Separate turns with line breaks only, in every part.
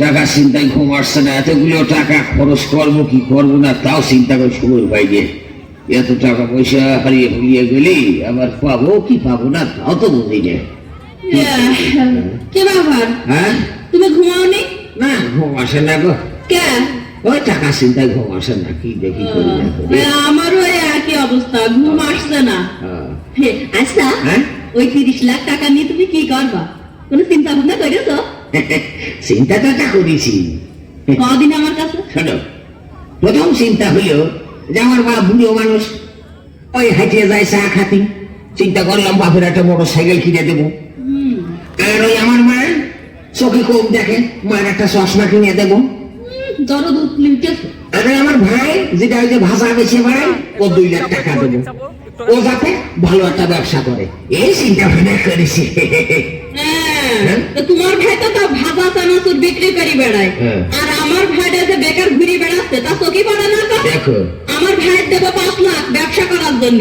টাকা চিন্তায় ঘুম আসছে না, এতগুলো টাকা খরচ করবো কি করবো না তাও চিন্তা করে সময় পাই যে এত টাকা পয়সা হারিয়ে ফুরিয়ে গেলি আবার পাবো কি পাবো না তাও তো বুঝি যে।
কে ব্যাপার?
হ্যাঁ,
তুমি ঘুমাওনি?
না ঘুম আসে না গো।
কে?
ওই টাকা চিন্তায় ঘুম আসে না, কি দেখি করি না করি।
আমারও একই অবস্থা, ঘুম আসছে না। আচ্ছা, ওই 30 লাখ টাকা নিয়ে তুমি কি করবা? কোনো চিন্তা ভাবনা করেছো?
চিন্তা তো একটা করেছি।
কদিন আমার কাছে
শোনো, প্রথম চিন্তা হইল যে আমার বাপ বুড়ো মানুষ, ওই হাঁটিয়ে যায় চা খাতি, চিন্তা করলাম বাপের একটা মোটর সাইকেল কিনে দেবো। আর ওই আমার মায়ের চোখে কম দেখে, মায়ের একটা চশমা কিনে দেবো।
দরদ উঠেছে।
আর আমার ভাই যেটা ওই যে ভাষা বেছে বেড়ায়, ও 2 লাখ টাকা দেবো, ও যাতে ভালো একটা ব্যবসা করে, এই চিন্তা ভাবনা করেছি।
তোমার ভাই তো ভাজা চানাচুর বিক্রি করে বেড়ায়, আর আমার ভাইটা যে বেকার ঘুরে বেড়াচ্ছে তা চোখে পড়ে না।
দেখো,
আমার ভাইয়ের দেবো 5 লাখ ব্যবসা করার জন্য,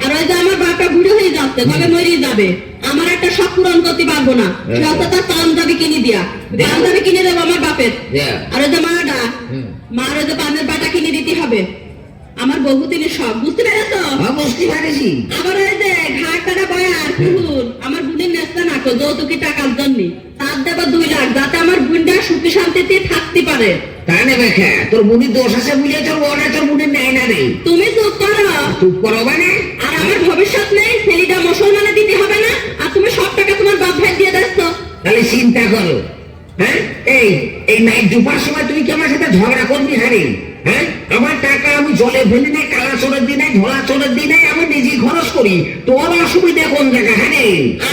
আর ওই যে আমার বাপটা বুড়ো হয়ে যাচ্ছে, কবে মরিয়ে যাবে, আমার একটা শখ পূরণ করতে পারবো না, তার পাঞ্জাবি কিনে দিয়া, পাঞ্জাবি কিনে দেবো আমার বাপের। আর ওই যে মাটা, মার ওই যে পানের বাটা কিনে দিতে হবে। আমার বহুদিনের শখ, বুঝতে পেরেছো?
বুঝতে পারেছি।
আবার ওই যে ঘাটটা বয়ার কুকুর, আমার বোনের নেস্তা নাকো যৌতুকি টাকার জন্য, তার দেবো 2 লাখ, যাতে আমার বোনটা সুখী শান্তিতে থাকতে পারে।
তা নেবে খা, তোর বুনির দোষ আছে বুঝে তোর বোনে তোর বুনির নেয় না রে।
তুমি চুপ করো।
চুপ করো মানে?
আর আমার ভবিষ্যৎ নেই, ছেলেটা মুসলমানে দিতে হবে না, আর তুমি সব টাকা তোমার বাপ ভাই দিয়ে দিচ্ছ।
তাহলে চিন্তা করো, হ্যাঁ, এই নাইট ডুবার সময় তুই কি আমার সাথে ঝগড়া করবি? হারে, হ্যাঁ, আমার টাকা আমি জলে ফেলি নাই, কালা চোরের দিই নাই, ধোলা চোরের দিই নাই, আমি নিজেই খরচ করি। তোর অসুবিধা কোন জায়গা? হ্যাঁ,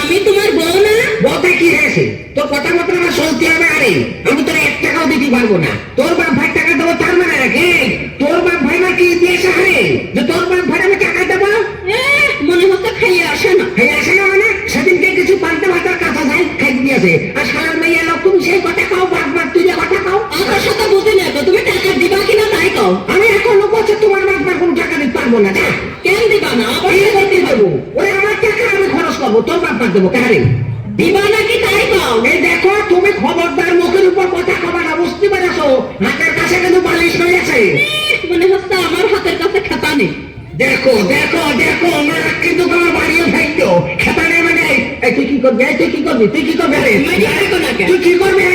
আমি তোমার বউ না?
বউটা কি হয়েছে? তোর কথা মতো আমার চলতে হবে। আরে আমি তোর 1 টাকাও দিতে পারবো না। তোর বাপ ভাই টাকা দেবো তার মানে রাখে, তোর বাপ ভাই না কি দিয়েছে? হারে, যে তোর বাপ ভাই আমি টাকা দেবো?
মনে হচ্ছে খাইয়ে আসে না।
খাইয়ে আসে না মানে? সেদিনকে কিছু পাল্টে ভাতার কাঁচা যায় খাই দিয়েছে, আর সারা মেয়ে লোক তুমি সেই কথা খাও, বাপ বাপ তুই যে কথা খাও।
আমার সাথে বুঝি না, তুমি টাকা দিবা কিনা তাই কও।
আমি এখনো বলছি তোমার বাপ মা কোনো টাকা দিতে পারবো না।
কেন দিবা না?
দেবো, ওই আমার টাকা আমি খরচ করবো, তোর বাপ মা দেবো কারে?
দিবা নাকি তাই কও।
এই দেখো, তুমি খবরদার মুখের উপর কথা কবা না, বুঝতে পেরেছো? হাতের কাছে কিন্তু বালিশ হয়ে আছে।
মনে হচ্ছে আমার হাতের কাছে খাতা নেই।
দেখো দেখো দেখো, আমার কিন্তু তোমার বাড়িও থাকতো খেতা নেই মানে। তুই কি করবি? তুই কি করবি? তুই কি করবি? তুই কি করবি?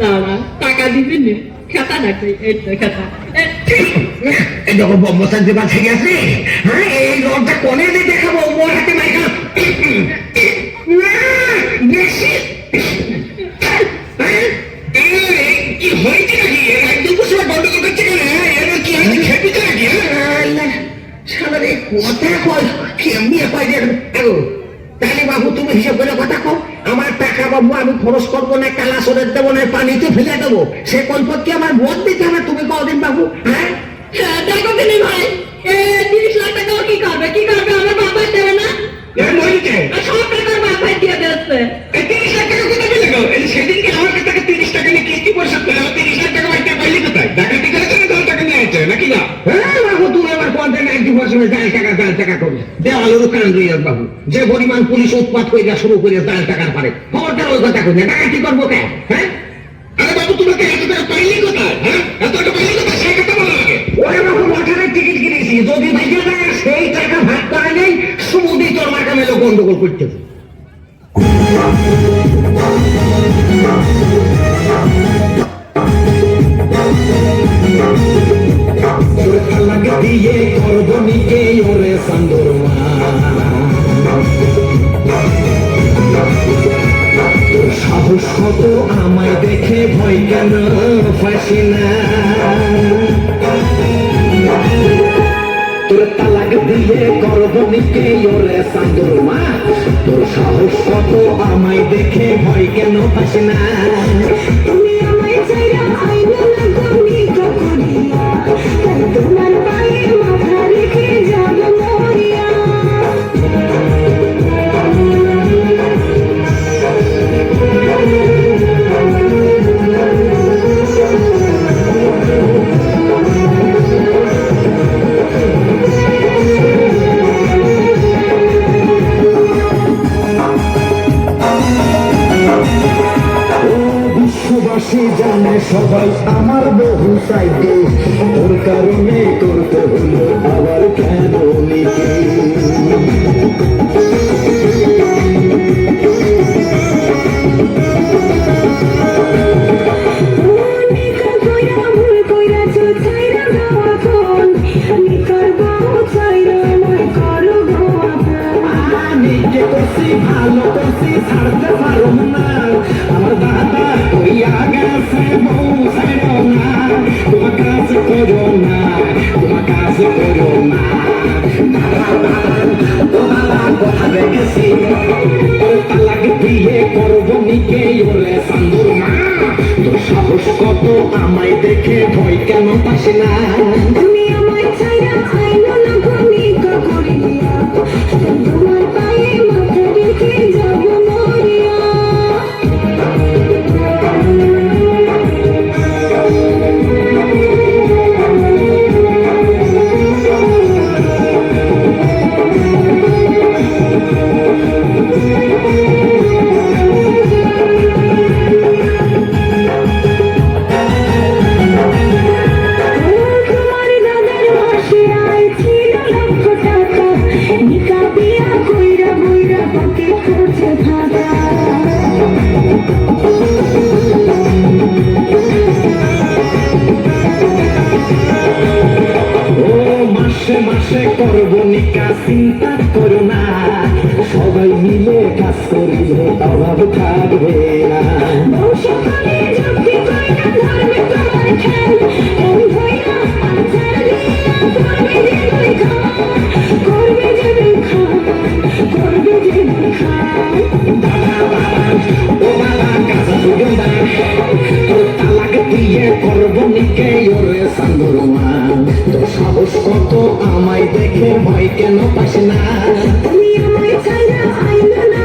দাঁড়া, টাকা দিবি না, খাতা রাখি, এই তো খাতা।
যখন বম্বসার দেবা ঠিক আছে, হ্যাঁ, এই রডটা কোনে দিয়ে দেখাবো, ওর হাতে মাইকা বেশি কি হয়েছে নাকি? একদম বসে গন্ডগোল করছে কেন? কি হয়েছে? খেপিতে নাকি? সালারে কথা কয় কেমনি কয় দেখো। তাহলে বাবু তুমি হিসাব করে কথা কও, আমার টাকা বাবু আমি খরচ করবো না, কালা সরের দেবো না, পানিতে ফেলে দেবো, সে কল্পকে আমার ভোট দিতে হবে। তুমি কদিন বাবু? হ্যাঁ,
দেখো তিনি ভাই, 30 লাখ টাকা কি করবে? কি করবে? আমার বাপ ভাই দেবে না? সব টাকার বাপ ভাই দিয়ে দিচ্ছে।
30 লাখ টাকা কোথায় পেলে গো? সেদিনকে আমার কাছে 30 টাকা নিয়ে কিস্তি পরিশোধ করে 30 লাখ টাকা বাইরে পাইলি কোথায়? ডাকাতি করেছে না 10 টাকা নিয়ে আসছে নাকি না? হ্যাঁ বাবু, তুমি আমার কোয়ান্টাল 90% জাল টাকা করবে দেওয়ালের কান রইয়া বাবু। যে পরিমাণ পুলিশ উৎপাত করে শুরু করে জাল টাকার পারে, খবরদার ওই কথা কই না। ডাকাতি করবো কে? হ্যাঁ, আরে বাবু তোমাকে এত টাকা পাইলি কোথায়? হ্যাঁ, এত টাকা পাইলি কোথায় সেই কথা বলো আগে। ওরে বাবু, লটারির টিকিট কিনেছি, যদি বাইরে যায় সেই টাকা ভাগ করে নেই, সমুদ্রে তোর মাথা মেলো গন্ডগোল করতেছে।
দিয়ে করবো নিকে ওরে সান্দর সাহস কত আমায় দেখে ভয় কেন ফাঁসি না? তোর তালাক দিয়ে করবো নিকে ওরে সান্দর মা, তোর সাহস কত আমায় দেখে ভয় কেন ফাঁসি না? তুমি আমায় চাইরা আইনা লাগনি করিয়া, তোমার পায়ে মাথা রেখে যাব মরিয়া। সবাই আমার বহু চাইতে তোর কারণে করতে হলো আবার কেন নিতে ভালো করছি ছাড়তে পারো না আমার দাদা কইয়া গেছে বউ ছাড়ো না তোমার কাছে করো না তোমার কাছে করো না কথা রেখেছি তোর তালাক দিয়ে করবো নিকে ওরে সান্দুর মা তোর সাহস কত আমায় দেখে ভয় কেন পাস না তুমি আমায় ছাইরা আইনো না তুমি করি দিয়া তোমার পায়ে মাথা রেখে যাবো মরিয়া মাসে করবো নিকা চিন্তা করো না সবাই মিলে কাজ করিলে অভাব থাকবে না তালাক দিয়ে করবো নিকে ওরে সান্দুরমা তোর সাহস কত আমায় দেখে ভয় কেন পাস না তুমি আমায় ছাইরা আইনা